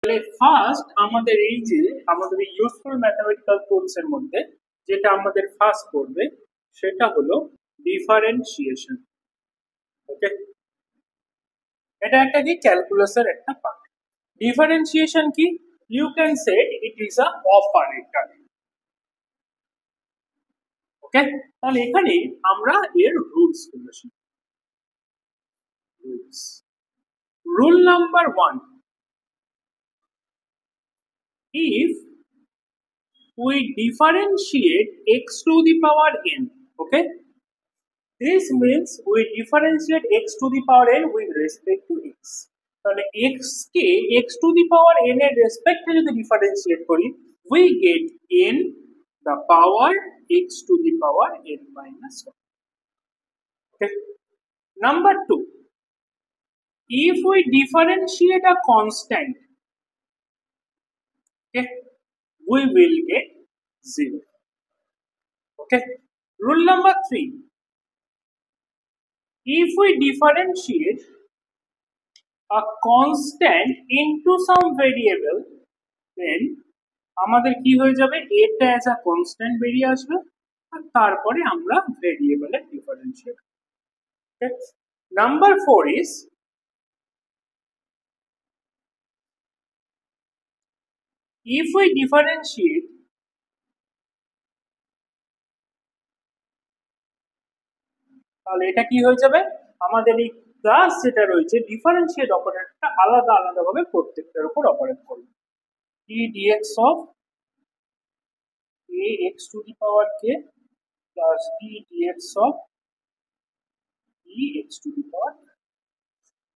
তাহলে ফার্স্ট আমাদের এই যে আমাদের এই ইউজফুল ম্যাথমেটিক্যাল টুলস এর মধ্যে যেটা আমাদের ফার্স্ট করবে সেটা হলো ডিফারেন্সিয়েশন। ওকে, এটা একটা কি ক্যালকুলাসের একটা পার্ট। ডিফারেন্সিয়েশন কি, you can say it is a operator. Okay, তাহলে এখানে আমরা এর রুলস গুলো শিখব। Rule number 1, if we differentiate x to the power n, okay, this means we differentiate x to the power n with respect to x. তাহলে x K x to the power n এর রেসপেক্টে যদি differentiate করি we get n the power x to the power n minus 1. Okay. Number 2, if we differentiate a constant, okay, we will get 0. Okay. Rule number 3, if we differentiate a constant into some variable, then আমাদের কি হয়ে যাবে, এটা as a constant বেরিয়ে আসবে আর তারপরে আমরা ভেরিয়েবলের differentiate. Number 4 is if we differentiate তাহলে এটা কি হয়ে যাবে, আমাদের এই ক্লাস যেটা রয়েছে ডিফারেন্সিয়েট অপারেটরটা আলাদা আলাদা ভাবে প্রত্যেকটার উপর অপারেট করবে। d dx of a x to the power k plus d dx of e x to the power k.